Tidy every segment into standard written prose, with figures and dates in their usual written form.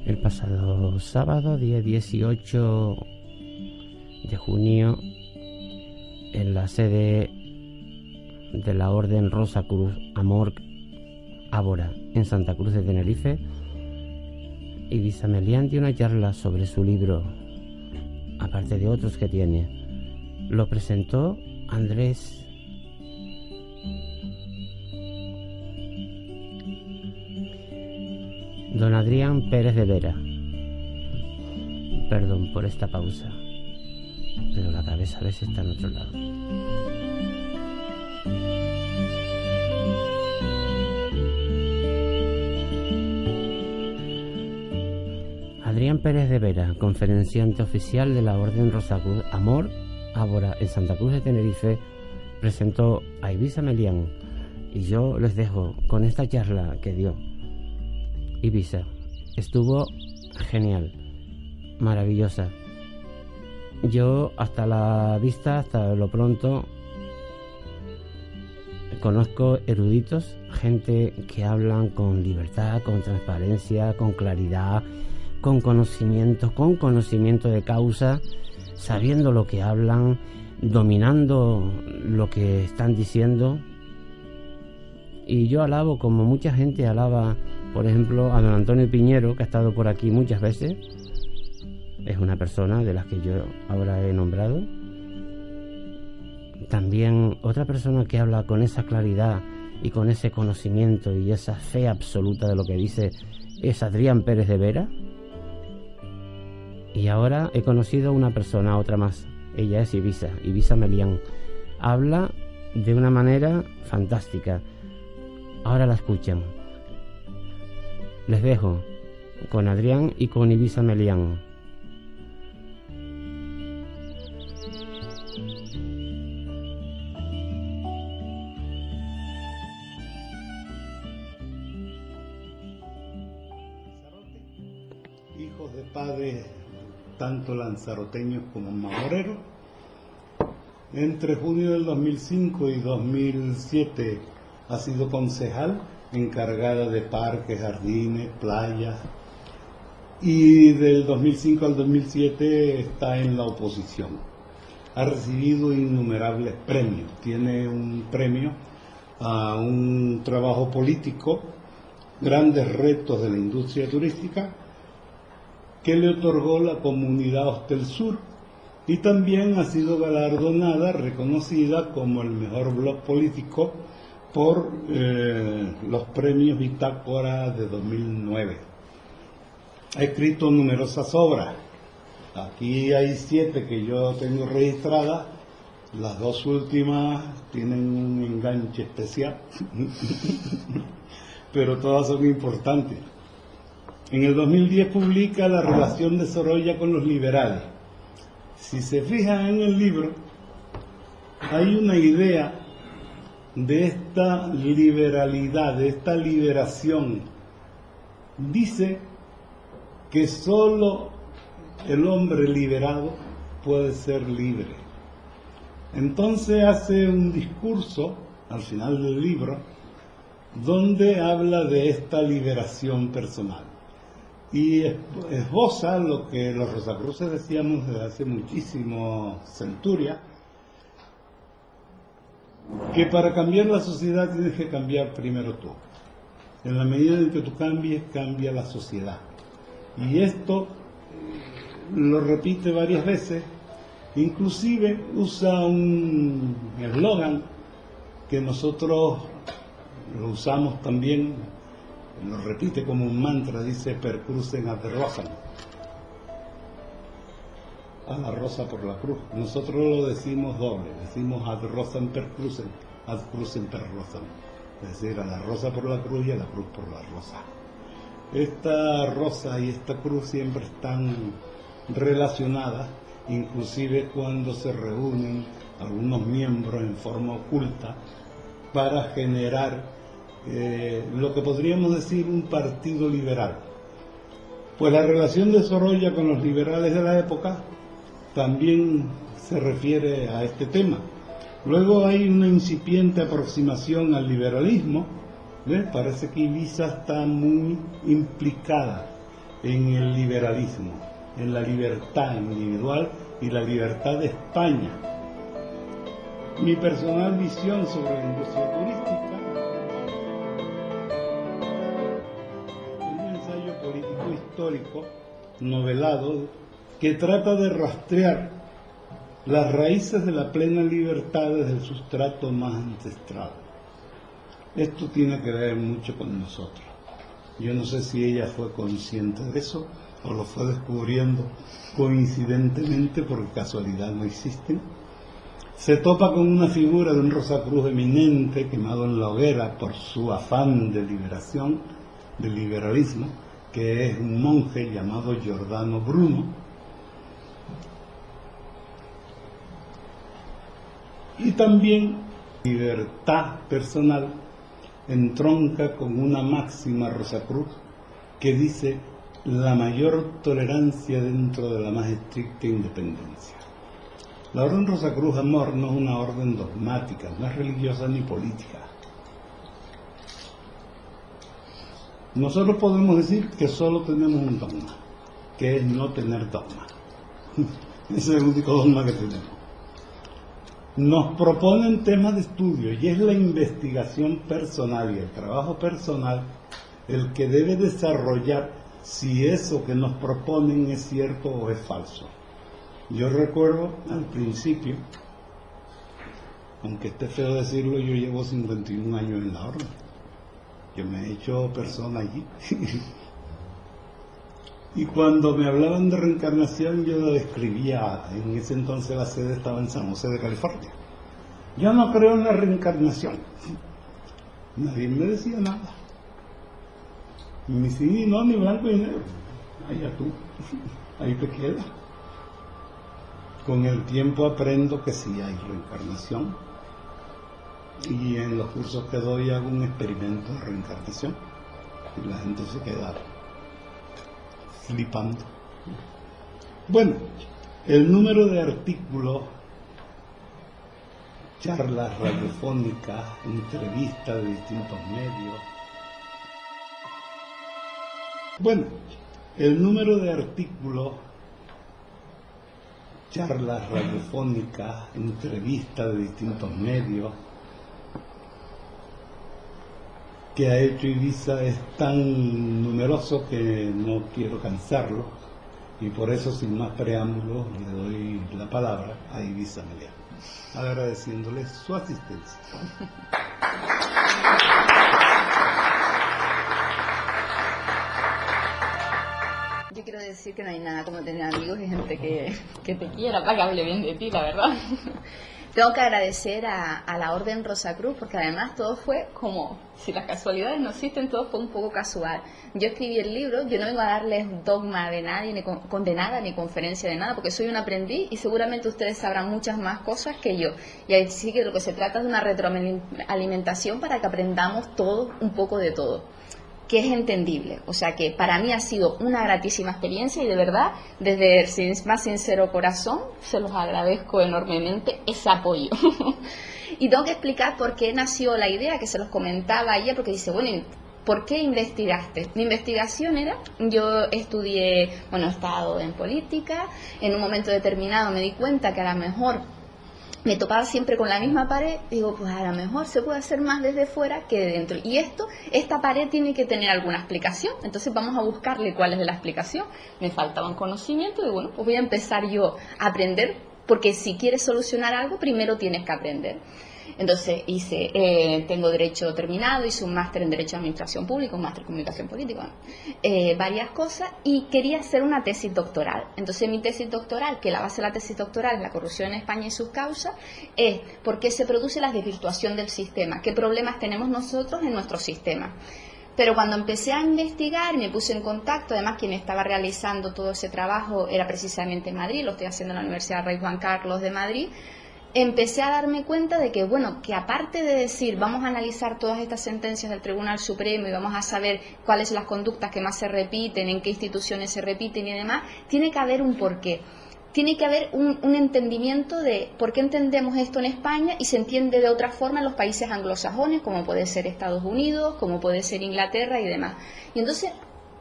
El pasado sábado, día 18 de junio, en la sede de la Orden Rosa Cruz Amor Ábora en Santa Cruz de Tenerife, Ibiza Melián dio una charla sobre su libro, aparte de otros que tiene. Lo presentó Andrés Don Adrián Pérez de Vera. Perdón por esta pausa, pero la cabeza a veces está en otro lado. Adrián Pérez de Vera, conferenciante oficial de la Orden Rosa Cruz Amor Ábora en Santa Cruz de Tenerife, presentó a Ibiza Melián, y yo les dejo con esta charla que dio. Ibiza estuvo genial, maravillosa. Yo hasta la vista, hasta lo pronto, conozco eruditos, gente que hablan con libertad, con transparencia, con claridad, con conocimiento de causa, sabiendo lo que hablan, dominando lo que están diciendo. Y yo alabo, como mucha gente alaba, por ejemplo, a don Antonio Piñero, que ha estado por aquí muchas veces. Es una persona de las que yo ahora he nombrado. También otra persona que habla con esa claridad y con ese conocimiento y esa fe absoluta de lo que dice es Adrián Pérez de Vera. Y ahora he conocido a una persona, otra más. Ella es Ibiza Melián. Habla de una manera fantástica. Ahora la escuchan. Les dejo con Adrián y con Ibiza Melián. Hijos de padres tanto lanzaroteños como mamoreros. Entre junio del 2005 y 2007 ha sido concejal encargada de parques, jardines, playas, y del 2005 al 2007 está en la oposición. Ha recibido innumerables premios. Tiene un premio a un trabajo político, grandes retos de la industria turística, que le otorgó la Comunidad Hostel Sur, y también ha sido galardonada, reconocida como el mejor blog político por los premios Bitácora de 2009. Ha escrito numerosas obras. Aquí hay 7 que yo tengo registradas. Las 2 últimas tienen un enganche especial, pero todas son importantes. En el 2010 publica La relación de Sorolla con los liberales. Si se fijan en el libro, hay una idea de esta liberalidad, de esta liberación. Dice que solo el hombre liberado puede ser libre. Entonces hace un discurso al final del libro donde habla de esta liberación personal. Y esboza lo que los rosacruces decíamos desde hace muchísimo centuria, que para cambiar la sociedad tienes que cambiar primero tú. En la medida en que tú cambies, cambia la sociedad. Y esto lo repite varias veces, inclusive usa un eslogan que nosotros lo usamos también. Lo repite como un mantra, dice: percrucen ad rosam, a la rosa por la cruz. Nosotros lo decimos doble, decimos ad rosam percrucen, ad crucem per rosam, es decir, a la rosa por la cruz y a la cruz por la rosa. Esta rosa y esta cruz siempre están relacionadas, inclusive cuando se reúnen algunos miembros en forma oculta para generar lo que podríamos decir un partido liberal. Pues la relación de Sorolla con los liberales de la época también se refiere a este tema. Luego hay una incipiente aproximación al liberalismo. ¿Ves? Parece que Ibiza está muy implicada en el liberalismo, en la libertad individual y la libertad de España. Mi personal visión sobre la industria turística, un ensayo político histórico novelado que trata de rastrear las raíces de la plena libertad desde el sustrato más ancestral. Esto tiene que ver mucho con nosotros. Yo no sé si ella fue consciente de eso o lo fue descubriendo coincidentemente, porque casualidad no existen. Se topa con una figura de un Rosacruz eminente quemado en la hoguera por su afán de liberación, del liberalismo, que es un monje llamado Giordano Bruno. Y también libertad personal entronca con una máxima Rosacruz que dice la mayor tolerancia dentro de la más estricta independencia. La Orden Rosacruz Amor no es una orden dogmática, no es religiosa ni política. Nosotros podemos decir que solo tenemos un dogma, que es no tener dogma. Ese es el único dogma que tenemos. Nos proponen temas de estudio y es la investigación personal y el trabajo personal el que debe desarrollar si eso que nos proponen es cierto o es falso. Yo recuerdo al principio, aunque esté feo decirlo, yo llevo 51 años en la orden. Yo me he hecho persona allí. Y cuando me hablaban de reencarnación, yo lo describía. En ese entonces la sede estaba en San José de California. Yo no creo en la reencarnación. Nadie me decía nada. Ni sí, ni no, ni blanco ni negro. Allá tú, ahí te quedas. Con el tiempo aprendo que sí hay reencarnación. Y en los cursos que doy hago un experimento de reencarnación. Y la gente se queda flipando. Bueno, el número de artículos, charlas radiofónicas, entrevistas de distintos medios. Bueno, el número de artículos, charlas radiofónicas, entrevistas de distintos medios que ha hecho Ibiza es tan numeroso que no quiero cansarlo, y por eso, sin más preámbulos, le doy la palabra a Ibiza Meliá, agradeciéndole su asistencia. Yo quiero decir que no hay nada como tener amigos y gente que te quiera, para que hable bien de ti, la verdad. Tengo que agradecer a la Orden Rosacruz, porque además todo fue como, si las casualidades no existen, todo fue un poco casual. Yo escribí el libro, yo no vengo a darles dogma de nadie, ni de nada, ni conferencia de nada, porque soy un aprendiz y seguramente ustedes sabrán muchas más cosas que yo. Y así que lo que se trata es de una retroalimentación para que aprendamos todos un poco de todo, que es entendible. O sea que para mí ha sido una gratísima experiencia y de verdad, desde el más sincero corazón, se los agradezco enormemente ese apoyo. Y tengo que explicar por qué nació la idea, que se los comentaba ayer, porque dice, bueno, ¿por qué investigaste? Mi investigación era, yo estudié, bueno, he estado en política, en un momento determinado me di cuenta que a lo mejor me topaba siempre con la misma pared, digo, pues a lo mejor se puede hacer más desde fuera que de dentro. Y esta pared tiene que tener alguna explicación, entonces vamos a buscarle cuál es la explicación. Me faltaban conocimientos y bueno, pues voy a empezar yo a aprender, porque si quieres solucionar algo, primero tienes que aprender. Entonces tengo Derecho terminado, hice un máster en Derecho de Administración Pública, un máster en Comunicación Política, varias cosas, y quería hacer una tesis doctoral. Entonces mi tesis doctoral, que la base de la tesis doctoral es la corrupción en España y sus causas, es por qué se produce la desvirtuación del sistema, qué problemas tenemos nosotros en nuestro sistema. Pero cuando empecé a investigar, me puse en contacto, además quien estaba realizando todo ese trabajo era precisamente en Madrid, lo estoy haciendo en la Universidad Rey Juan Carlos de Madrid. Empecé a darme cuenta de que, bueno, que aparte de decir vamos a analizar todas estas sentencias del Tribunal Supremo y vamos a saber cuáles son las conductas que más se repiten, en qué instituciones se repiten y demás, tiene que haber un porqué. Tiene que haber un entendimiento de por qué entendemos esto en España y se entiende de otra forma en los países anglosajones, como puede ser Estados Unidos, como puede ser Inglaterra y demás. Y entonces,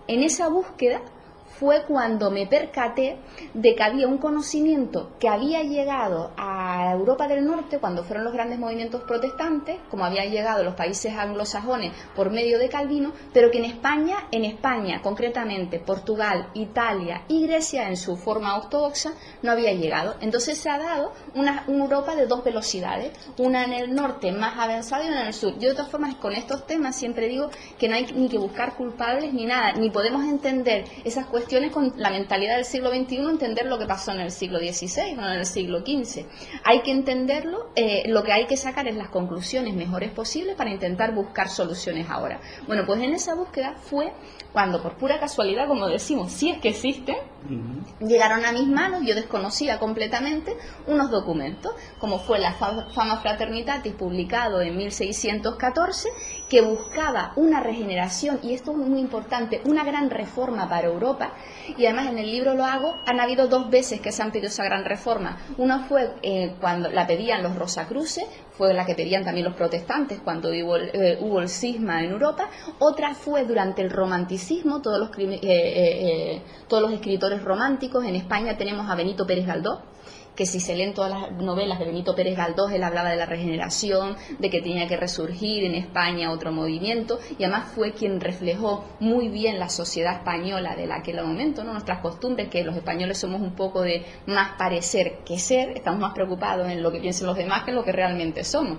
en esa búsqueda, fue cuando me percaté de que había un conocimiento que había llegado a Europa del Norte cuando fueron los grandes movimientos protestantes, como habían llegado los países anglosajones por medio de Calvino, pero que en España concretamente, Portugal, Italia y Grecia en su forma ortodoxa no había llegado. Entonces se ha dado una Europa de dos velocidades, una en el norte más avanzada y una en el sur. Yo de todas formas con estos temas siempre digo que no hay ni que buscar culpables ni nada, ni podemos entender esas cuestiones con la mentalidad del siglo XXI, entender lo que pasó en el siglo XVI o en el siglo XV. Hay que entenderlo, lo que hay que sacar es las conclusiones mejores posibles para intentar buscar soluciones ahora. Bueno, pues en esa búsqueda fue cuando, por pura casualidad, como decimos, si es que existen, llegaron a mis manos, yo desconocía completamente, unos documentos, como fue la Fama Fraternitatis, publicado en 1614, que buscaba una regeneración, y esto es muy importante, una gran reforma para Europa, y además en el libro lo hago, han habido dos veces que se han pedido esa gran reforma. Una fue cuando la pedían los Rosacruces, fue la que pedían también los protestantes cuando hubo el cisma en Europa. Otra fue durante el romanticismo, todos los escritores románticos. En España tenemos a Benito Pérez Galdós, que si se leen todas las novelas de Benito Pérez Galdós, él hablaba de la regeneración, de que tenía que resurgir en España otro movimiento, y además fue quien reflejó muy bien la sociedad española de aquel momento, ¿no? Nuestras costumbres, que los españoles somos un poco de más parecer que ser, estamos más preocupados en lo que piensen los demás que en lo que realmente somos.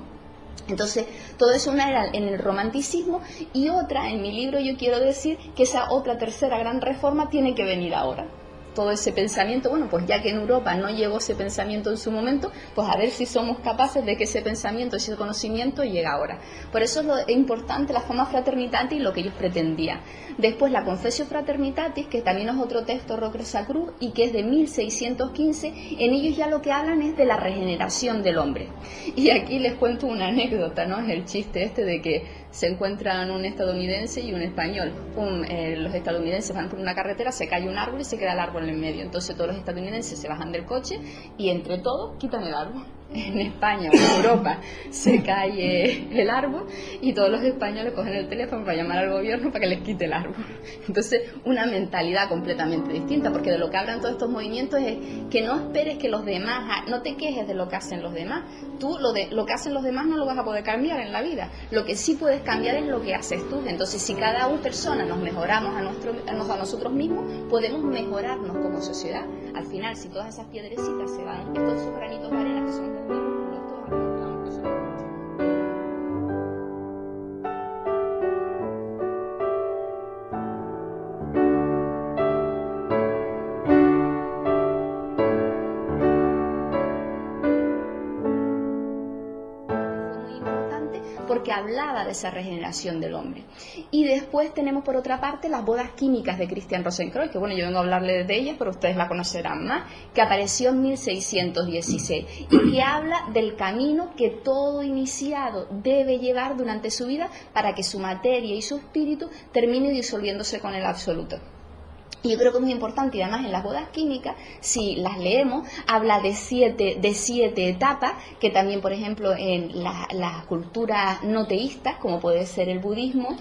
Entonces, todo eso una era en el romanticismo, y otra, en mi libro yo quiero decir que esa otra tercera gran reforma tiene que venir ahora. Todo ese pensamiento, bueno, pues ya que en Europa no llegó ese pensamiento en su momento, pues a ver si somos capaces de que ese pensamiento, ese conocimiento llegue ahora. Por eso es importante la Fama Fraternitatis y lo que ellos pretendían. Después la Confessio Fraternitatis, que también es otro texto Rosacruz y que es de 1615, en ellos ya lo que hablan es de la regeneración del hombre. Y aquí les cuento una anécdota, ¿no? Es el chiste este de que se encuentran un estadounidense y un español. Los estadounidenses van por una carretera, se cae un árbol y se queda el árbol en medio. Entonces todos los estadounidenses se bajan del coche y entre todos quitan el árbol. En España o en Europa se cae el árbol y todos los españoles cogen el teléfono para llamar al gobierno para que les quite el árbol. Entonces, una mentalidad completamente distinta, porque de lo que hablan todos estos movimientos es que no esperes que los demás, no te quejes de lo que hacen los demás. Tú lo que hacen los demás no lo vas a poder cambiar en la vida. Lo que sí puedes cambiar es lo que haces tú. Entonces, si cada persona nos mejoramos a nosotros mismos, podemos mejorarnos como sociedad. Al final, si todas esas piedrecitas se van, todos esos granitos de arena que son porque hablaba de esa regeneración del hombre. Y después tenemos por otra parte las bodas químicas de Christian Rosenkreuz, que bueno, yo vengo a hablarles de ellas, pero ustedes la conocerán más, que apareció en 1616 y que habla del camino que todo iniciado debe llevar durante su vida para que su materia y su espíritu termine disolviéndose con el absoluto. Y yo creo que es muy importante, y además en las bodas químicas, si las leemos, habla de siete etapas, que también, por ejemplo, en las culturas no teístas, como puede ser el budismo,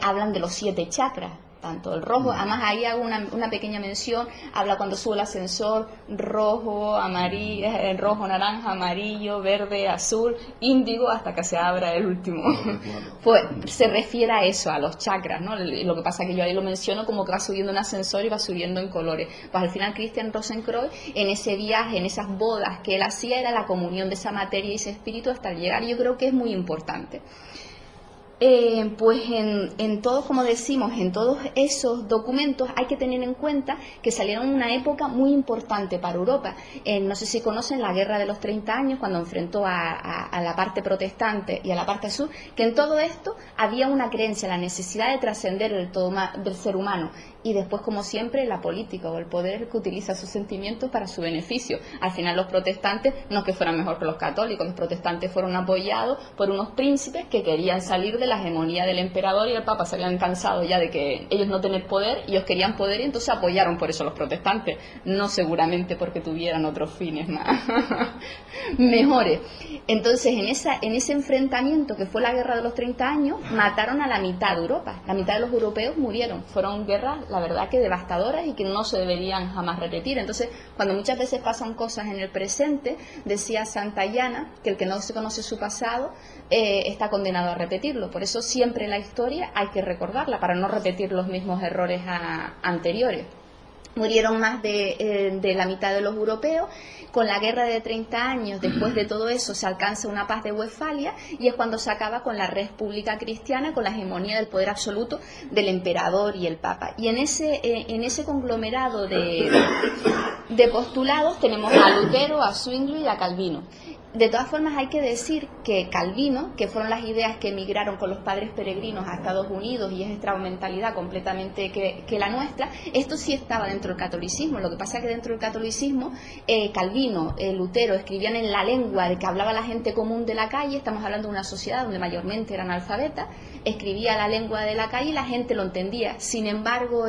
hablan de los 7 chakras. Tanto el rojo, además ahí hago una pequeña mención, habla cuando sube el ascensor, rojo, amarillo, rojo, naranja, amarillo, verde, azul, índigo, hasta que se abra el último. Pues se refiere a eso, a los chakras, ¿no? Lo que pasa es que yo ahí lo menciono como que va subiendo un ascensor y va subiendo en colores. Pues al final Christian Rosenkreuz, en ese viaje, en esas bodas que él hacía, era la comunión de esa materia y ese espíritu hasta llegar, y yo creo que es muy importante. Pues en todos, como decimos, en todos esos documentos hay que tener en cuenta que salieron en una época muy importante para Europa. No sé si conocen la Guerra de los 30 años, cuando enfrentó a la parte protestante y a la parte sur, que en todo esto había una creencia, la necesidad de trascender del ser humano. Y después, como siempre, la política o el poder que utiliza sus sentimientos para su beneficio. Al final los protestantes no es que fueran mejor que los católicos, los protestantes fueron apoyados por unos príncipes que querían salir del la hegemonía del emperador y el papa se habían cansado ya de que ellos no tener poder, y ellos querían poder, y entonces apoyaron por eso a los protestantes, no seguramente porque tuvieran otros fines más mejores. Entonces en ese enfrentamiento que fue la guerra de los 30 años, mataron a la mitad de Europa, la mitad de los europeos murieron. Fueron guerras, la verdad, que devastadoras y que no se deberían jamás repetir. Entonces, cuando muchas veces pasan cosas en el presente, decía Santayana que el que no se conoce su pasado está condenado a repetirlo. Por eso siempre la historia hay que recordarla para no repetir los mismos errores anteriores. Murieron más de la mitad de los europeos. Con la guerra de 30 años, después de todo eso, se alcanza una paz de Westfalia, y es cuando se acaba con la República Cristiana, con la hegemonía del poder absoluto del emperador y el papa. Y en ese conglomerado de postulados tenemos a Lutero, a Zwingli y a Calvino. De todas formas, hay que decir que Calvino, que fueron las ideas que emigraron con los padres peregrinos a Estados Unidos, y es esta mentalidad completamente que la nuestra, esto sí estaba dentro del catolicismo. Lo que pasa es que dentro del catolicismo, Calvino, Lutero escribían en la lengua de que hablaba la gente común de la calle. Estamos hablando de una sociedad donde mayormente eran analfabetas. Escribía la lengua de la calle y la gente lo entendía. Sin embargo,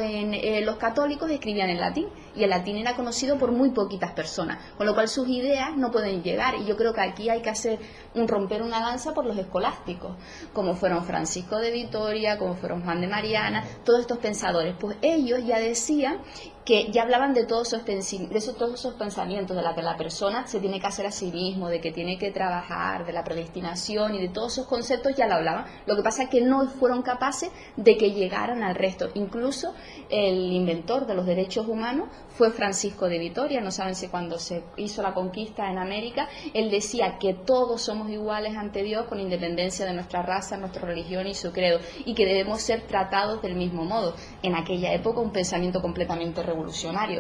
los católicos escribían en latín, y el latín era conocido por muy poquitas personas, con lo cual sus ideas no pueden llegar. Y yo creo que aquí hay que romper una lanza por los escolásticos, como fueron Francisco de Vitoria, como fueron Juan de Mariana, todos estos pensadores. Pues ellos ya decían que ya hablaban de todos esos pensamientos, de la que la persona se tiene que hacer a sí mismo, de que tiene que trabajar, de la predestinación, y de todos esos conceptos ya lo hablaban. Lo que pasa es que no fueron capaces de que llegaran al resto. Incluso el inventor de los derechos humanos fue Francisco de Vitoria. No saben si cuando se hizo la conquista en América, él decía que todos somos iguales ante Dios con independencia de nuestra raza, nuestra religión y su credo, y que debemos ser tratados del mismo modo. En aquella época un pensamiento completamente revolucionario.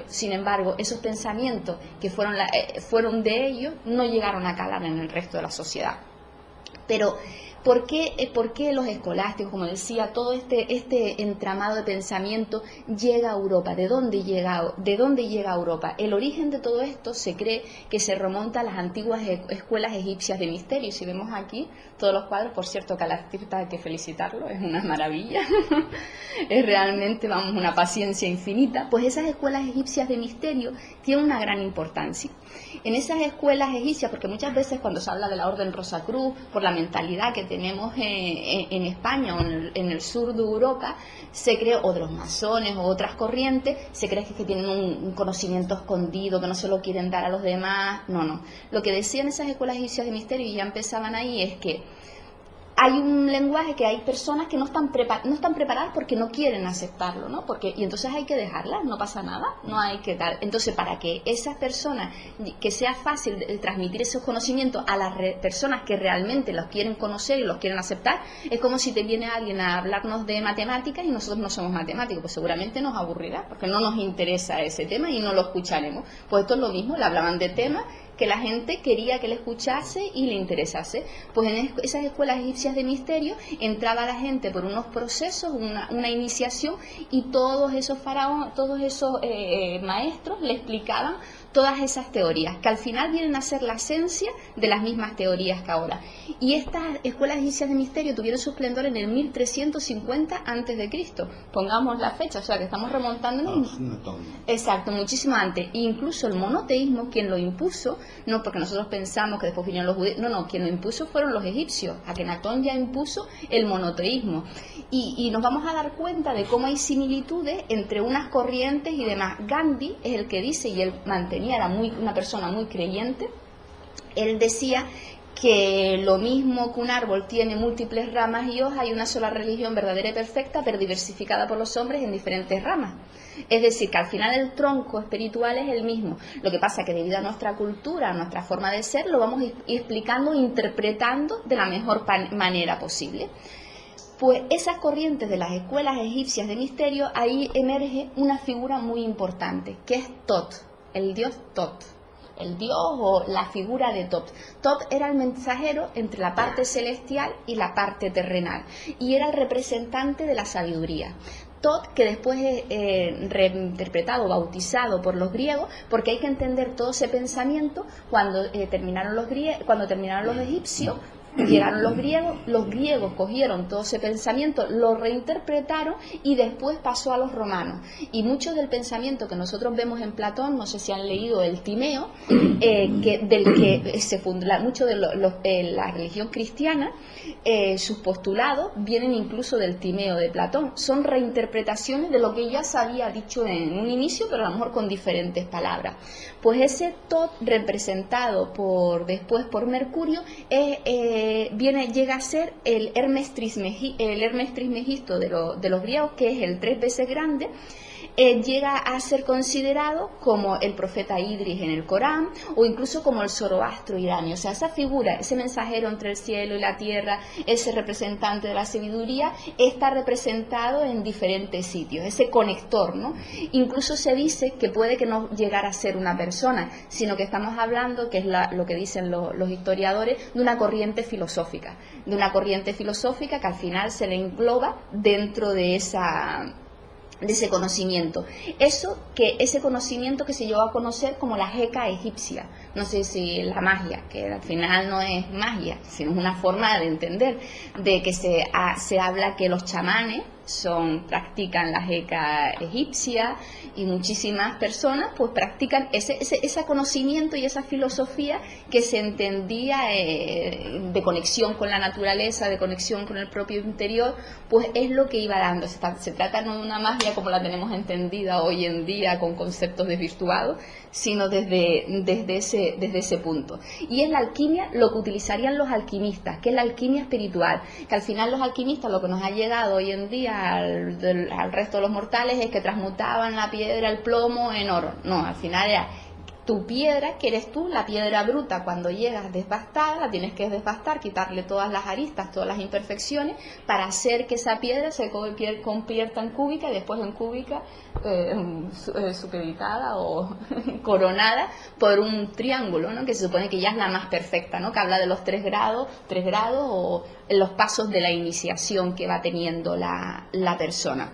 Sin embargo, esos pensamientos que fueron de ellos no llegaron a calar en el resto de la sociedad. Pero ¿por qué los escolásticos, como decía, todo este entramado de pensamiento llega a Europa? ¿De dónde llega a Europa? El origen de todo esto se cree que se remonta a las antiguas escuelas egipcias de misterio. Si vemos aquí todos los cuadros, por cierto, que al artista hay que felicitarlo, es una maravilla, es realmente, una paciencia infinita. Pues esas escuelas egipcias de misterio tienen una gran importancia. En esas escuelas egipcias, porque muchas veces cuando se habla de la Orden Rosacruz, por la mentalidad que tenemos en España o en el sur de Europa, se cree, o de los masones o otras corrientes, se cree que tienen un conocimiento escondido, que no se lo quieren dar a los demás. No. Lo que decían esas escuelas egipcias de misterio, y ya empezaban ahí, es que hay un lenguaje que hay personas que no están preparadas porque no quieren aceptarlo, ¿no? Y entonces hay que dejarlas, no pasa nada, no hay que dar. Entonces, para que esas personas, que sea fácil transmitir esos conocimientos a las personas que realmente los quieren conocer y los quieren aceptar, es como si te viene alguien a hablarnos de matemáticas y nosotros no somos matemáticos, pues seguramente nos aburrirá, porque no nos interesa ese tema y no lo escucharemos. Pues esto es lo mismo, le hablaban de temas que la gente quería que le escuchase y le interesase. Pues en esas escuelas egipcias de misterio entraba la gente por unos procesos, una iniciación, y todos esos faraones, todos esos maestros le explicaban todas esas teorías, que al final vienen a ser la esencia de las mismas teorías que ahora. Y estas escuelas egipcias de misterio tuvieron su esplendor en el 1350 a.C. Pongamos la fecha, o sea que estamos remontándonos. Exacto, muchísimo antes. E incluso el monoteísmo, quien lo impuso, no porque nosotros pensamos que después vinieron los judíos, no, quien lo impuso fueron los egipcios. Akenatón ya impuso el monoteísmo. Y nos vamos a dar cuenta de cómo hay similitudes entre unas corrientes y demás. Gandhi es el que dice, y él era una persona muy creyente, él decía que lo mismo que un árbol tiene múltiples ramas y hojas, hay una sola religión verdadera y perfecta, pero diversificada por los hombres en diferentes ramas. Es decir, que al final el tronco espiritual es el mismo. Lo que pasa es que debido a nuestra cultura, a nuestra forma de ser, lo vamos explicando e interpretando de la mejor manera posible. Pues esas corrientes de las escuelas egipcias de misterio, ahí emerge una figura muy importante, que es Tot, el dios Tot. El dios o la figura de Tot. Tot era el mensajero entre la parte celestial y la parte terrenal, y era el representante de la sabiduría. Tot, que después es reinterpretado, bautizado por los griegos, porque hay que entender todo ese pensamiento cuando terminaron los egipcios, Llegaron los griegos cogieron todo ese pensamiento, lo reinterpretaron y después pasó a los romanos. Y mucho del pensamiento que nosotros vemos en Platón, no sé si han leído el Timeo, del que se funda mucho de la religión cristiana, sus postulados vienen incluso del Timeo de Platón. Son reinterpretaciones de lo que ya se había dicho en un inicio, pero a lo mejor con diferentes palabras. Pues ese Tot representado después por Mercurio llega a ser el Hermes Trismegisto de los griegos, que es el 3 veces grande. Llega a ser considerado como el profeta Idris en el Corán, o incluso como el Zoroastro iraní. O sea, esa figura, ese mensajero entre el cielo y la tierra, ese representante de la sabiduría, está representado en diferentes sitios, ese conector, ¿no? Incluso se dice que puede que no llegara a ser una persona, sino que estamos hablando, que es lo que dicen los historiadores, de una corriente filosófica que al final se le engloba dentro de ese conocimiento. Ese conocimiento que se llevó a conocer como la Heca egipcia, no sé si la magia, que al final no es magia, sino es una forma de entender, de que se habla que los chamanes practican la Heca egipcia, y muchísimas personas pues practican ese conocimiento y esa filosofía que se entendía de conexión con la naturaleza, de conexión con el propio interior, pues es lo que iba dando. Se trata no de una magia como la tenemos entendida hoy en día con conceptos desvirtuados, sino desde ese punto. Y es la alquimia lo que utilizarían los alquimistas, que es la alquimia espiritual, que al final los alquimistas, lo que nos ha llegado hoy en día al resto de los mortales, es que transmutaban la piedra, el plomo en oro. No, al final era tu piedra, que eres tú, la piedra bruta, cuando llegas desbastada, la tienes que desbastar, quitarle todas las aristas, todas las imperfecciones, para hacer que esa piedra se convierta en cúbica, y después en cúbica supeditada o coronada por un triángulo, ¿no? Que se supone que ya es la más perfecta, ¿no? Que habla de los 3 grados o los pasos de la iniciación que va teniendo la persona.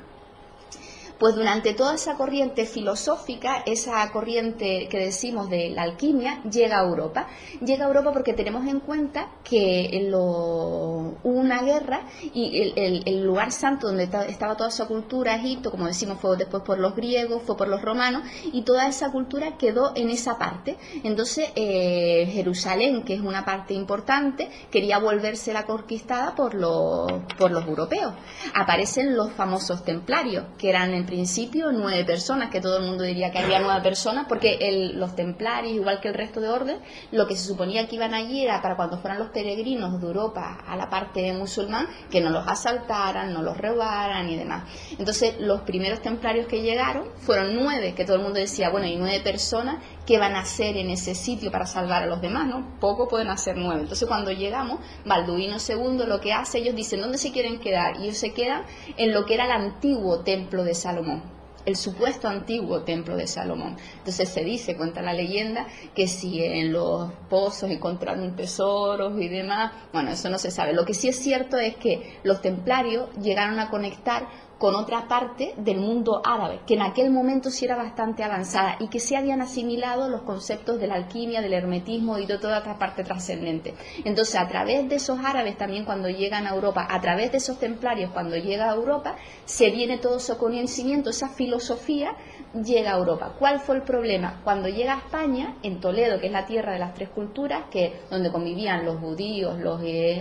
Pues durante toda esa corriente filosófica, esa corriente que decimos de la alquimia, llega a Europa. Llega a Europa porque tenemos en cuenta que hubo una guerra, y el lugar santo donde estaba toda esa cultura, Egipto, como decimos, fue después por los griegos, fue por los romanos, y toda esa cultura quedó en esa parte. Entonces Jerusalén, que es una parte importante, quería volverse la conquistada por los europeos. Aparecen los famosos templarios, que eran en principio 9 personas, que todo el mundo diría que había 9 personas, porque los templarios, igual que el resto de orden, lo que se suponía que iban allí era para cuando fueran los peregrinos de Europa a la parte musulmán, que no los asaltaran, no los robaran y demás. Entonces los primeros templarios que llegaron fueron 9, que todo el mundo decía, bueno, hay 9 personas, ¿qué van a hacer en ese sitio para salvar a los demás? ¿No? Poco pueden hacer 9. Entonces cuando llegamos, Balduino II lo que hace, ellos dicen, ¿dónde se quieren quedar? Y ellos se quedan en lo que era el antiguo templo de Salomón, el supuesto antiguo templo de Salomón. Entonces se dice, cuenta la leyenda, que si en los pozos encontraron tesoros y demás, bueno, eso no se sabe. Lo que sí es cierto es que los templarios llegaron a conectar con otra parte del mundo árabe, que en aquel momento sí era bastante avanzada, y que se habían asimilado los conceptos de la alquimia, del hermetismo y de toda otra parte trascendente. Entonces, a través de esos árabes también, cuando llegan a Europa, a través de esos templarios, cuando llega a Europa, se viene todo ese conocimiento, esa filosofía llega a Europa. ¿Cuál fue el problema? Cuando llega a España, en Toledo, que es la tierra de las 3 culturas, donde convivían los judíos, los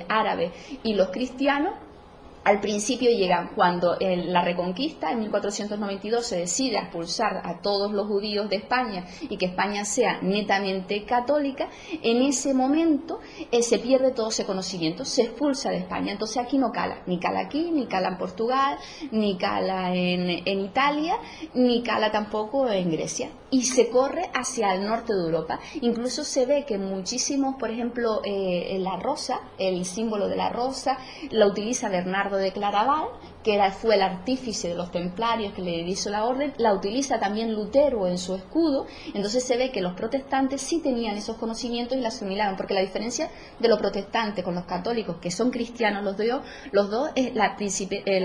árabes y los cristianos, al principio llegan cuando en la Reconquista, en 1492, se decide expulsar a todos los judíos de España y que España sea netamente católica. En ese momento se pierde todo ese conocimiento, se expulsa de España. Entonces aquí no cala, ni cala aquí, ni cala en Portugal, ni cala en Italia, ni cala tampoco en Grecia. Y se corre hacia el norte de Europa. Incluso se ve que muchísimos, por ejemplo, la rosa, el símbolo de la rosa, la utiliza Bernardo de Claraval, que fue el artífice de los templarios que le hizo la orden, la utiliza también Lutero en su escudo. Entonces se ve que los protestantes sí tenían esos conocimientos y la asimilaron, porque la diferencia de los protestantes con los católicos, que son cristianos los dos, es la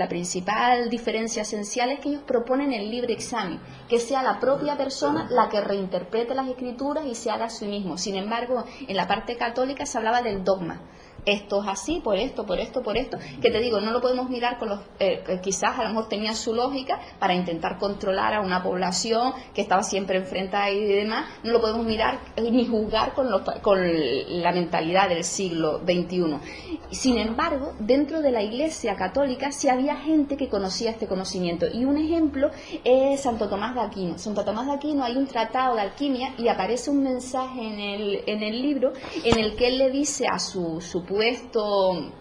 principal diferencia esencial es que ellos proponen el libre examen, que sea la propia persona la que reinterprete las escrituras y se haga a sí mismo. Sin embargo, en la parte católica se hablaba del dogma. esto es así, por esto, que te digo, no lo podemos mirar con los, quizás a lo mejor tenía su lógica para intentar controlar a una población que estaba siempre enfrentada y demás, no lo podemos mirar ni juzgar con la mentalidad del siglo XXI. Sin embargo, dentro de la Iglesia católica sí había gente que conocía este conocimiento, y un ejemplo es Santo Tomás de Aquino. Santo Tomás de Aquino, hay un tratado de alquimia y aparece un mensaje en el libro en el que él le dice a su supuesto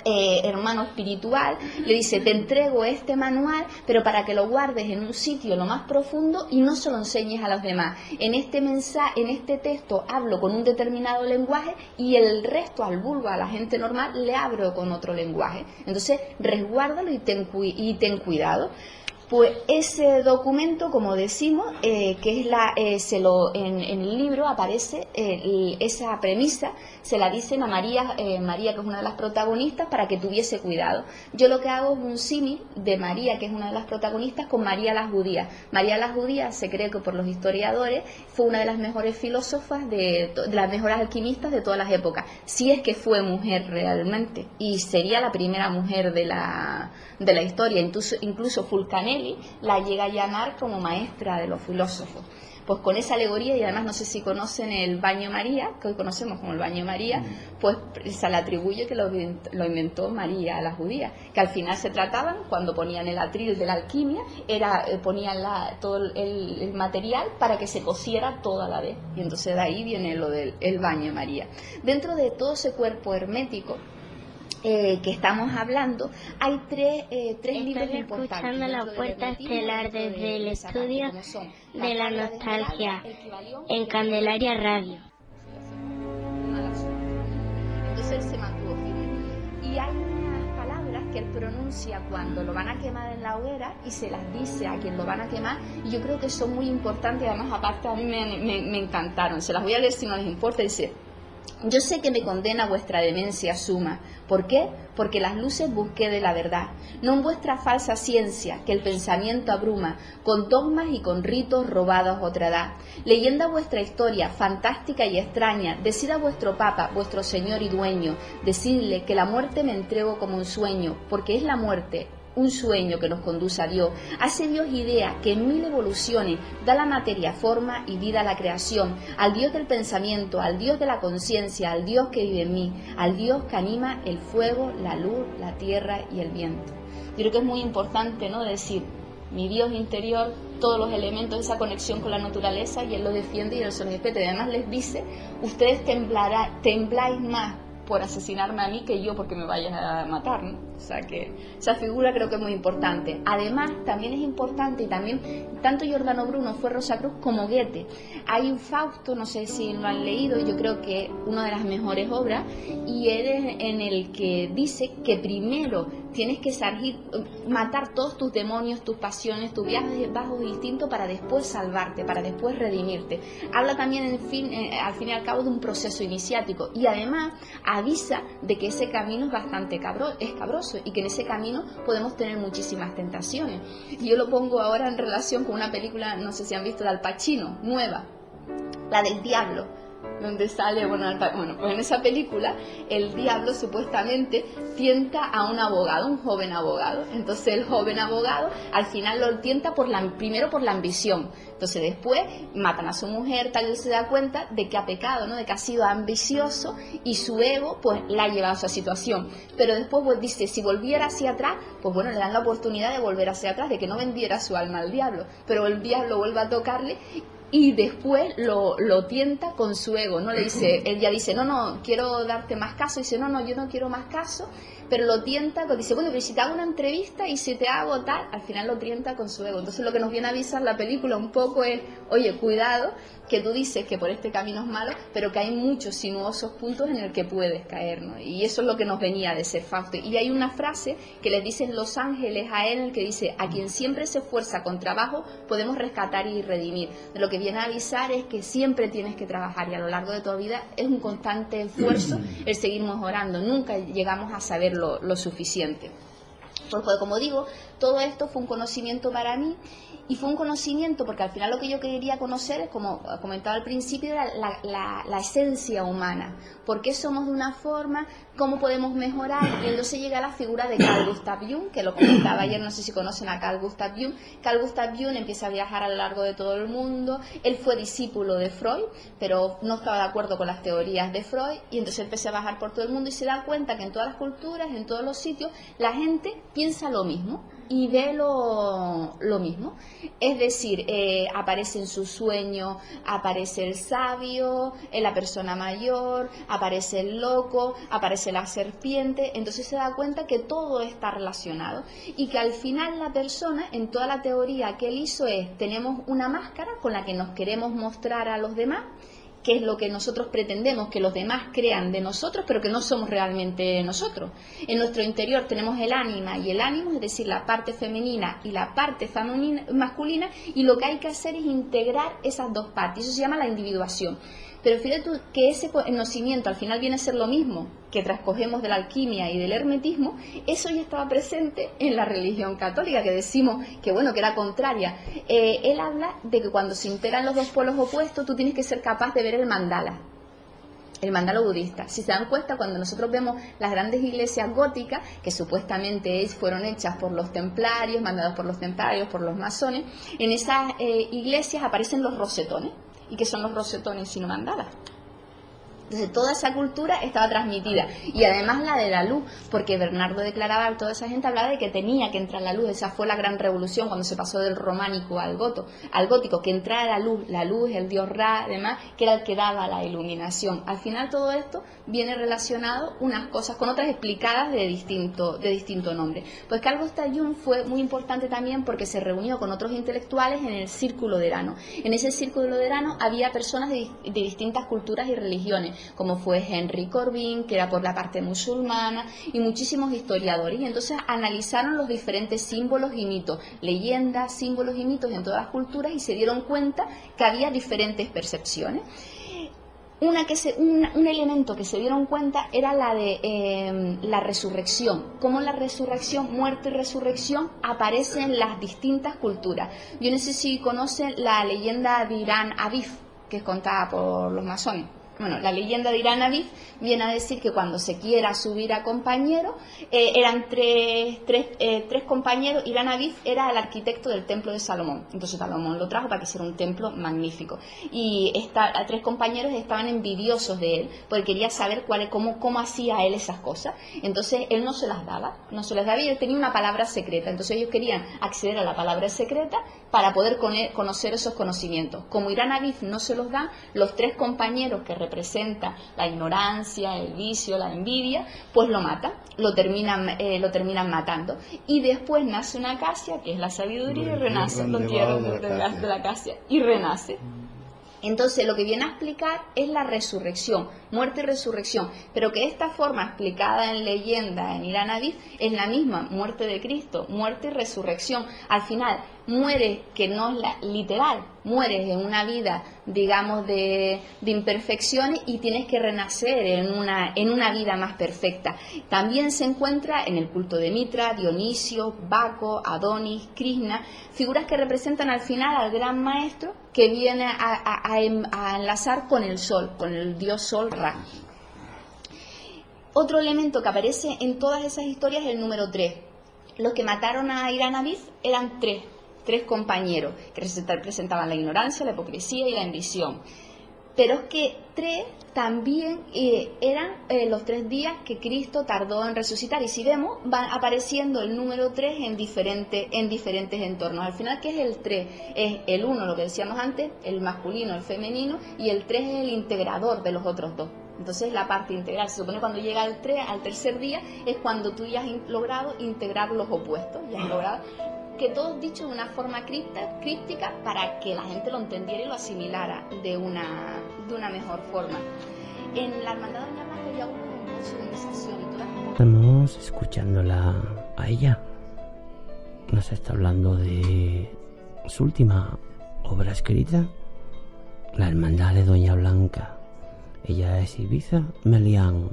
hermano espiritual, le dice: te entrego este manual, pero para que lo guardes en un sitio lo más profundo y no se lo enseñes a los demás. En este mensaje, en este texto hablo con un determinado lenguaje y el resto, al vulgo, a la gente normal, le hablo con otro lenguaje. Entonces resguárdalo y ten cuidado. Pues ese documento, como decimos, que es en el libro aparece esa premisa, se la dicen a María, María, que es una de las protagonistas, para que tuviese cuidado. Yo lo que hago es un símil de María, que es una de las protagonistas, con María la judía. María la judía se cree que por los historiadores fue una de las mejores filósofas, de las mejores alquimistas de todas las épocas, si es que fue mujer realmente, y sería la primera mujer de la historia. Incluso Fulcanelli la llega a llamar como maestra de los filósofos. Pues con esa alegoría, y además no sé si conocen el baño María, que hoy conocemos como el baño María, pues se le atribuye que lo inventó María la judía, que al final se trataban, cuando ponían el atril de la alquimia, ponían todo el material para que se cociera toda la vez, y entonces de ahí viene lo del baño María. Dentro de todo ese cuerpo hermético que estamos hablando, hay tres libros importantes. Escuchando La Puerta Estelar desde el estudio de la nostalgia en Candelaria Radio. Entonces él se mantuvo firme. Y hay unas palabras que él pronuncia cuando lo van a quemar en la hoguera y se las dice a quien lo van a quemar, y yo creo que son muy importantes. Además, aparte, a mí me encantaron. Se las voy a leer si no les importa. Dice: yo sé que me condena vuestra demencia suma. ¿Por qué? Porque las luces busqué de la verdad, no en vuestra falsa ciencia, que el pensamiento abruma, con dogmas y con ritos robados otra edad. Leyenda vuestra historia, fantástica y extraña, decid a vuestro Papa, vuestro Señor y Dueño, decidle que la muerte me entrego como un sueño, porque es la muerte un sueño que nos conduce a Dios. Hace Dios idea que en 1000 evoluciones da la materia forma y vida a la creación, al Dios del pensamiento, al Dios de la conciencia, al Dios que vive en mí, al Dios que anima el fuego, la luz, la tierra y el viento. Yo creo que es muy importante, ¿no?, decir, mi Dios interior, todos los elementos, esa conexión con la naturaleza, y Él lo defiende y Él se lo respeta. Y además les dice: ustedes tembláis más por asesinarme a mí que yo porque me vayas a matar, ¿no? O sea que esa figura creo que es muy importante. Además, también es importante, y también tanto Giordano Bruno fue Rosacruz como Goethe. Hay un Fausto, no sé si lo han leído, yo creo que una de las mejores obras, y él en el que dice que primero tienes que matar todos tus demonios, tus pasiones, tus viajes bajos instintos, para después salvarte, para después redimirte. Habla también, al fin y al cabo, de un proceso iniciático, y además avisa de que ese camino es bastante cabroso, y que en ese camino podemos tener muchísimas tentaciones. Y yo lo pongo ahora en relación con una película, no sé si han visto, de Al Pacino, nueva, la del Diablo, donde sale, pues en esa película el diablo supuestamente tienta a un abogado, un joven abogado. Entonces el joven abogado al final lo tienta primero por la ambición. Entonces después matan a su mujer, tal vez se da cuenta de que ha pecado, ¿no?, de que ha sido ambicioso, y su ego pues la ha llevado a esa situación. Pero después pues dice, si volviera hacia atrás, pues bueno, le dan la oportunidad de volver hacia atrás, de que no vendiera su alma al diablo. Pero el diablo vuelve a tocarle y después lo tienta con su ego, ¿no? Le dice, él ya dice, no, quiero darte más caso, y dice, no, yo no quiero más caso, pero lo tienta, dice, bueno, pero si te hago una entrevista y si te hago tal, al final lo tienta con su ego. Entonces lo que nos viene a avisar la película un poco es, oye, cuidado, que tú dices que por este camino es malo, pero que hay muchos sinuosos puntos en el que puedes caer, ¿no? Y eso es lo que nos venía de ser Fausto. Y hay una frase que les dicen los ángeles a él, que dice, a quien siempre se esfuerza con trabajo, podemos rescatar y redimir. De lo que viene a avisar es que siempre tienes que trabajar, y a lo largo de tu vida es un constante esfuerzo el seguir mejorando. Nunca llegamos a saber lo suficiente. Pues como digo, todo esto fue un conocimiento para mí, y fue un conocimiento porque al final lo que yo quería conocer, como comentaba al principio, era la esencia humana. ¿Por qué somos de una forma? ¿Cómo podemos mejorar? Y entonces llega la figura de Carl Gustav Jung, que lo comentaba ayer, no sé si conocen a Carl Gustav Jung. Carl Gustav Jung empieza a viajar a lo largo de todo el mundo. Él fue discípulo de Freud, pero no estaba de acuerdo con las teorías de Freud, y entonces empezó a viajar por todo el mundo y se da cuenta que en todas las culturas, en todos los sitios, la gente piensa lo mismo y ve lo mismo. Es decir, aparece en su sueño, aparece el sabio, la persona mayor, aparece el loco, aparece la serpiente. Entonces se da cuenta que todo está relacionado y que al final la persona, en toda la teoría que él hizo, tenemos una máscara con la que nos queremos mostrar a los demás, que es lo que nosotros pretendemos que los demás crean de nosotros, pero que no somos realmente nosotros. En nuestro interior tenemos el ánima y el ánimo, es decir, la parte femenina y la parte masculina, y lo que hay que hacer es integrar esas dos partes. Eso se llama la individuación. Pero fíjate tú que ese conocimiento al final viene a ser lo mismo que trascogemos de la alquimia y del hermetismo. Eso ya estaba presente en la religión católica, que decimos que bueno, que era contraria. Él habla de que cuando se integran los dos polos opuestos, tú tienes que ser capaz de ver el mandala budista. Si se dan cuenta, cuando nosotros vemos las grandes iglesias góticas, que supuestamente fueron hechas por los templarios, mandados por los templarios, por los masones, en esas iglesias aparecen los rosetones. ¿Y qué son los rosetones sino mandalas? Entonces toda esa cultura estaba transmitida, y además la de la luz, porque Bernardo de Claraval, toda esa gente hablaba de que tenía que entrar la luz. Esa fue la gran revolución cuando se pasó del románico al gótico, que entrara la luz, el dios Ra, además, que era el que daba la iluminación. Al final todo esto viene relacionado unas cosas con otras, explicadas de distinto nombre. Pues Carl Gustav Jung fue muy importante también porque se reunió con otros intelectuales en el Círculo de Erano. En ese Círculo de Erano había personas de distintas culturas y religiones, como fue Henry Corbin, que era por la parte musulmana, y muchísimos historiadores. Y entonces analizaron los diferentes símbolos y mitos, leyendas, símbolos y mitos en todas las culturas, y se dieron cuenta que había diferentes percepciones. Un elemento que se dieron cuenta era la de la resurrección, cómo la resurrección, muerte y resurrección aparecen en las distintas culturas. Yo no sé si conocen la leyenda de Irán Abif, que es contada por los masones. Bueno, la leyenda de Irán Abif viene a decir que cuando se quiera subir a compañero, eran tres compañeros. Irán Abif era el arquitecto del templo de Salomón. Entonces Salomón lo trajo para que fuera un templo magnífico. Y tres compañeros estaban envidiosos de él, porque quería saber cómo hacía él esas cosas. Entonces él no se las daba, y él tenía una palabra secreta. Entonces ellos querían acceder a la palabra secreta para poder conocer esos conocimientos. Como Irán Abif no se los da, los tres compañeros que representa la ignorancia, el vicio, la envidia, pues lo matan, lo terminan matando. Y después nace una acacia, que es la sabiduría, y renace, lo entierran de la acacia y renace. Entonces lo que viene a explicar es la resurrección, muerte y resurrección, pero que esta forma explicada en leyenda en Irán Abif es la misma, muerte de Cristo, muerte y resurrección. Al final mueres, que no es literal, mueres en una vida, digamos, de imperfecciones, y tienes que renacer en una vida más perfecta. También se encuentra en el culto de Mitra, Dionisio, Baco, Adonis, Krishna, figuras que representan al final al gran maestro, que viene a enlazar con el sol, con el dios sol Ra. Otro elemento que aparece en todas esas historias es el número 3. Los que mataron a Irán Abif eran tres compañeros que representaban la ignorancia, la hipocresía y la ambición. Pero es que 3 también eran los 3 días que Cristo tardó en resucitar. Y si vemos, va apareciendo el número 3 en diferentes entornos. Al final, ¿qué es el 3? Es el 1, lo que decíamos antes, el masculino, el femenino, y el 3 es el integrador de los otros dos. Entonces la parte integral, se supone cuando llega al 3, al tercer día, es cuando tú ya has logrado integrar los opuestos, ya has logrado que todo dicho de una forma críptica para que la gente lo entendiera y lo asimilara de una mejor forma. En la hermandad de Doña Blanca ya hubo un curso de iniciación y todas las... Estamos escuchándola a ella. Nos está hablando de su última obra escrita, La Hermandad de Doña Blanca. Ella es Ibiza Melián.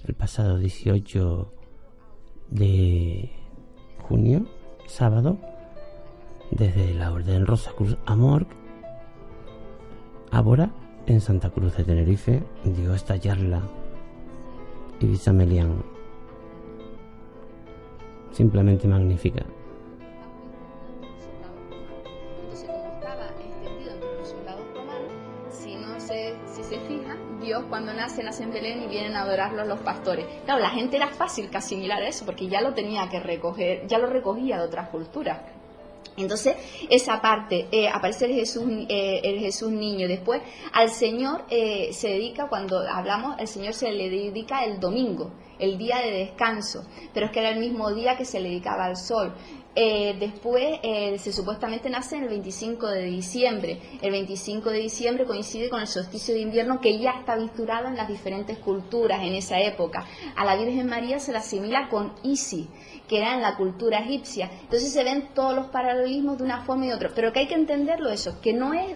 El pasado 18 de junio, sábado, desde la Orden Rosacruz Amor, ahora en Santa Cruz de Tenerife, dio esta charla Ibiza Melián, simplemente magnífica. Entonces, como estaba extendido entre los soldados romanos, si se fija, Dios cuando nace en Belén y vienen a adorarlo los pastores. Claro, la gente era fácil que asimilar eso, porque ya lo tenía que recoger, ya lo recogía de otras culturas. Entonces, esa parte, aparece el Jesús niño. Después, al Señor se dedica, cuando hablamos, el Señor se le dedica el domingo, el día de descanso, pero es que era el mismo día que se le dedicaba al sol. Después, se supuestamente nace el 25 de diciembre. El 25 de diciembre coincide con el solsticio de invierno, que ya está instaurado en las diferentes culturas en esa época. A la Virgen María se la asimila con Isis, que era en la cultura egipcia. Entonces se ven todos los paralelismos de una forma y de otra. Pero que hay que entenderlo eso, que no es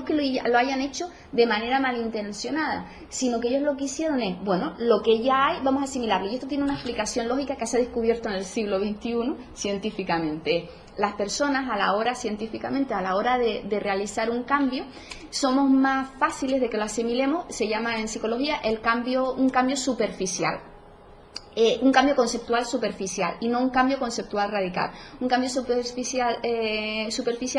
que lo hayan hecho de manera malintencionada, sino que ellos lo que hicieron es, bueno, lo que ya hay, vamos a asimilarlo. Y esto tiene una explicación lógica que se ha descubierto en el siglo XXI científicamente. Las personas a la hora, científicamente, a la hora de realizar un cambio, somos más fáciles de que lo asimilemos. Se llama en psicología un cambio superficial. Un cambio conceptual superficial y no un cambio conceptual radical. Un cambio superficial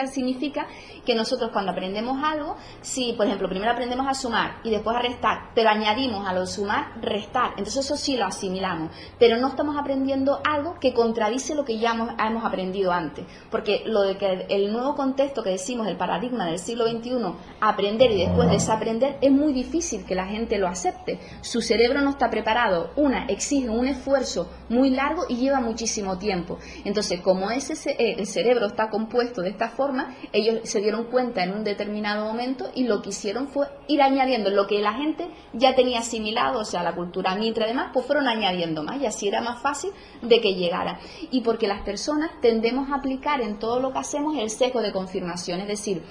significa que nosotros cuando aprendemos algo, si por ejemplo primero aprendemos a sumar y después a restar, pero añadimos a lo sumar restar, entonces eso sí lo asimilamos, pero no estamos aprendiendo algo que contradice lo que ya hemos aprendido antes, porque lo de que el nuevo contexto que decimos, el paradigma del siglo XXI, aprender y después desaprender, es muy difícil que la gente lo acepte. Su cerebro no está preparado, exige un esfuerzo muy largo y lleva muchísimo tiempo. Entonces, como el cerebro está compuesto de esta forma, ellos se dieron cuenta en un determinado momento y lo que hicieron fue ir añadiendo lo que la gente ya tenía asimilado, o sea, la cultura mitra y demás, pues fueron añadiendo más y así era más fácil de que llegara. Y porque las personas tendemos a aplicar en todo lo que hacemos el sesgo de confirmación, es decir,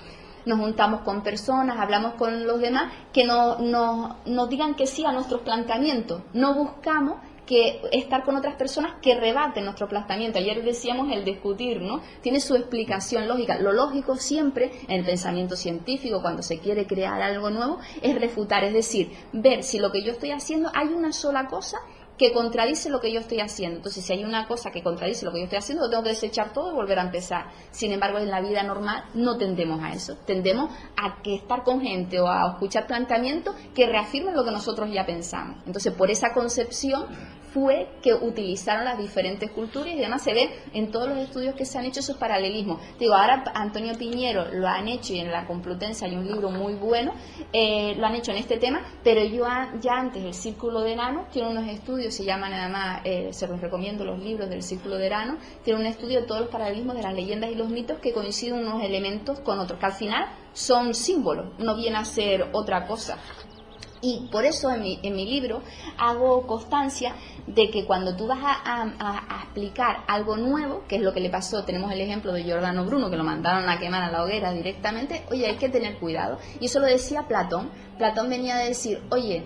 nos juntamos con personas, hablamos con los demás que nos digan que sí a nuestros planteamientos, no buscamos que estar con otras personas que rebaten nuestro planteamiento. Ayer decíamos el discutir, ¿no? Tiene su explicación lógica. Lo lógico siempre en el pensamiento científico, cuando se quiere crear algo nuevo, es refutar, es decir, ver si lo que yo estoy haciendo hay una sola cosa que contradice lo que yo estoy haciendo. Entonces, si hay una cosa que contradice lo que yo estoy haciendo, lo tengo que desechar todo y volver a empezar. Sin embargo, en la vida normal no tendemos a eso. Tendemos a que estar con gente o a escuchar planteamientos que reafirmen lo que nosotros ya pensamos. Entonces, por esa concepción fue que utilizaron las diferentes culturas y además se ve en todos los estudios que se han hecho esos paralelismos. Digo, ahora Antonio Piñero lo han hecho y en la Complutense hay un libro muy bueno, lo han hecho en este tema, pero yo ya antes el Círculo de Erano tiene unos estudios, se llaman nada más, se los recomiendo los libros del Círculo de Erano, tiene un estudio de todos los paralelismos de las leyendas y los mitos que coinciden unos elementos con otros, que al final son símbolos, no viene a ser otra cosa. Y por eso en mi libro hago constancia de que cuando tú vas a explicar algo nuevo, que es lo que le pasó, tenemos el ejemplo de Giordano Bruno, que lo mandaron a quemar a la hoguera directamente, oye, hay que tener cuidado. Y eso lo decía Platón. Platón venía a decir, oye,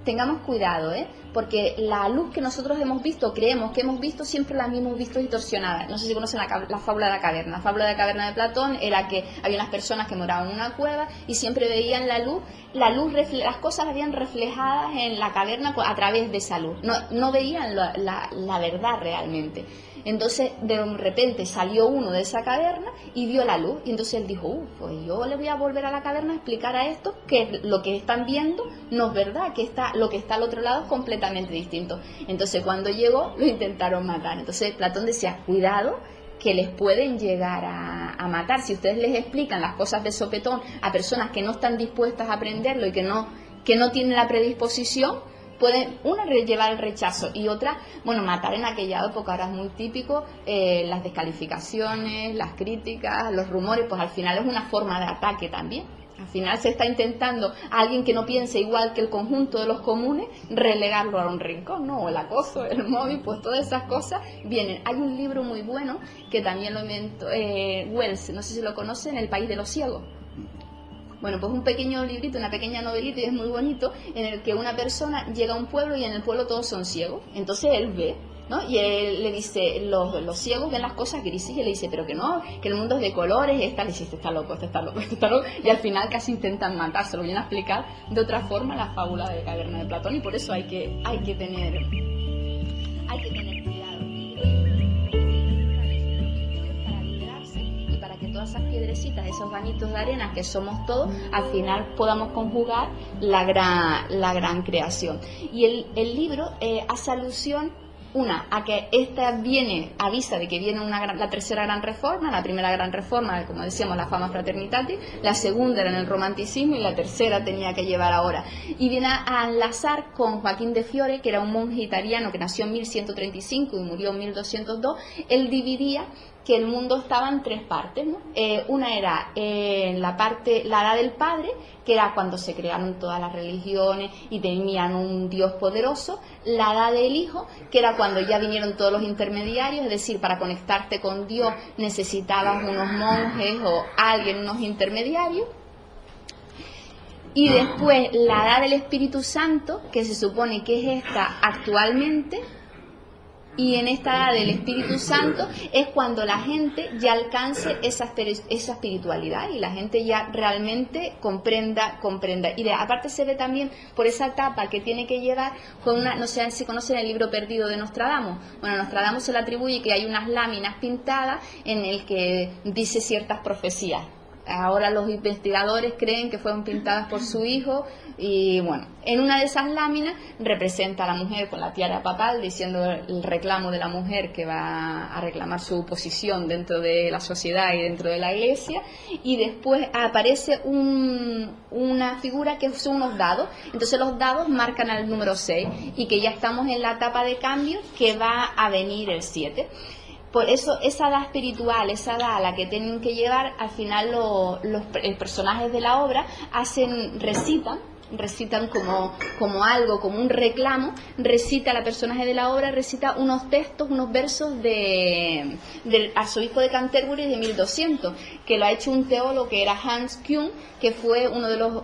tengamos cuidado, porque la luz que nosotros hemos visto, creemos que hemos visto, siempre la hemos visto distorsionada. No sé si conocen la fábula de la caverna. La fábula de la caverna de Platón era que había unas personas que moraban en una cueva y siempre veían la luz, las cosas las veían reflejadas en la caverna a través de esa luz. No veían la verdad realmente. Entonces, de repente salió uno de esa caverna y vio la luz. Y entonces él dijo, pues yo le voy a volver a la caverna a explicar a estos que lo que están viendo no es verdad, que lo que está al otro lado es completamente distinto. Entonces, cuando llegó, lo intentaron matar. Entonces, Platón decía, cuidado, que les pueden llegar a matar. Si ustedes les explican las cosas de sopetón a personas que no están dispuestas a aprenderlo y que no tienen la predisposición, pueden, una, llevar el rechazo y otra, matar en aquella época era muy típico, las descalificaciones, las críticas, los rumores, pues al final es una forma de ataque también. Al final se está intentando a alguien que no piense igual que el conjunto de los comunes, relegarlo a un rincón, ¿no? O el acoso, el móvil, pues todas esas cosas vienen. Hay un libro muy bueno que también lo inventó Wells, no sé si lo conocen, El país de los ciegos. Bueno, pues un pequeño librito, una pequeña novelita, y es muy bonito, en el que una persona llega a un pueblo y en el pueblo todos son ciegos. Entonces él ve ¿no? Y él le dice, los ciegos ven las cosas grises, y él le dice, pero que no, que el mundo es de colores, le dice, este está loco, y al final casi intentan matarse. Lo viene a explicar de otra forma la fábula de Caverna de Platón, y por eso hay que tener cuidado para librarse, y para que todas esas piedrecitas, esos granitos de arena que somos todos, al final podamos conjugar la gran creación. Y el libro hace alusión a que esta avisa de que viene la tercera gran reforma. La primera gran reforma, como decíamos, la Fama Fraternitatis, la segunda era en el romanticismo, y la tercera tenía que llevar ahora. Y viene a enlazar con Joaquín de Fiore, que era un monje italiano que nació en 1135 y murió en 1202. Él dividía que el mundo estaba en tres partes, ¿no? Una era la edad del Padre, que era cuando se crearon todas las religiones y tenían un Dios poderoso; la edad del Hijo, que era cuando ya vinieron todos los intermediarios, es decir, para conectarte con Dios necesitabas unos monjes o unos intermediarios; y después la edad del Espíritu Santo, que se supone que es esta actualmente. Y en esta edad del Espíritu Santo es cuando la gente ya alcance esa espiritualidad, y la gente ya realmente comprenda. Y aparte se ve también por esa etapa que tiene que llevar con no sé si conocen el libro perdido de Nostradamus. Bueno, a Nostradamus se le atribuye que hay unas láminas pintadas en el que dice ciertas profecías. Ahora los investigadores creen que fueron pintadas por su hijo, y bueno, en una de esas láminas representa a la mujer con la tiara papal, diciendo el reclamo de la mujer que va a reclamar su posición dentro de la sociedad y dentro de la iglesia, y después aparece una figura que son unos dados. Entonces los dados marcan al número 6, y que ya estamos en la etapa de cambio que va a venir el 7. Por eso esa edad espiritual, esa edad a la que tienen que llevar, al final los personajes de la obra recitan como algo, como un reclamo. La personaje de la obra recita unos textos, unos versos del arzobispo de Canterbury de 1200, que lo ha hecho un teólogo que era Hans Küng, que fue uno de los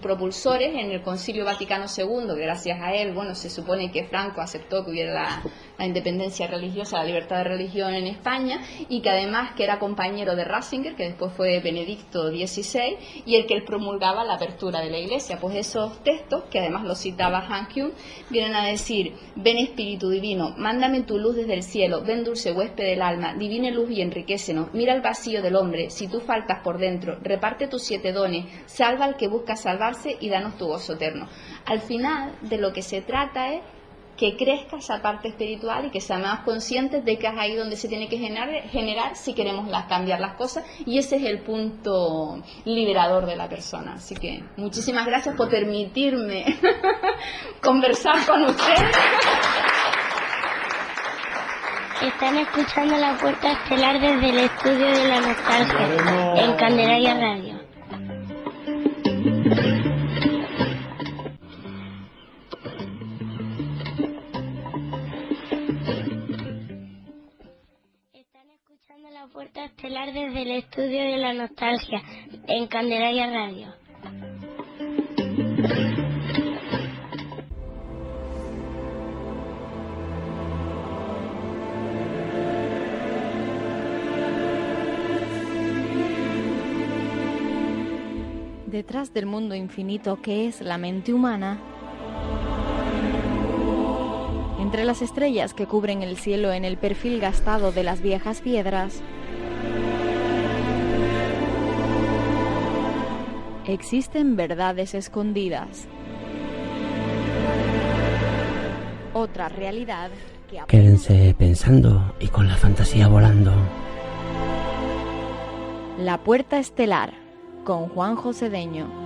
propulsores en el Concilio Vaticano II, que gracias a él, bueno, se supone que Franco aceptó que hubiera la independencia religiosa, la libertad de religión en España, y que además que era compañero de Ratzinger, que después fue Benedicto XVI, y el que él promulgaba la apertura de la iglesia. Pues esos textos, que además los citaba Hans Küng, vienen a decir: ven Espíritu Divino, mándame tu luz desde el cielo, ven dulce huésped del alma, divine luz y enriquécenos, mira el vacío del hombre, si tú faltas por dentro, reparte tus 7 dones, salva al que busca salvarse y danos tu gozo eterno. Al final de lo que se trata es que crezca esa parte espiritual y que seamos más conscientes de que es ahí donde se tiene que generar si queremos cambiar las cosas, y ese es el punto liberador de la persona. Así que muchísimas gracias por permitirme conversar con ustedes. Están escuchando La Puerta Estelar desde el estudio de la Nostalgia en Candelaria Radio. La Puerta Estelar desde el estudio de la Nostalgia en Candelaria Radio. Detrás del mundo infinito que es la mente humana, entre las estrellas que cubren el cielo en el perfil gastado de las viejas piedras, existen verdades escondidas. Otra realidad que... Quédense pensando y con la fantasía volando. La Puerta Estelar, con Juanjo Cedeño.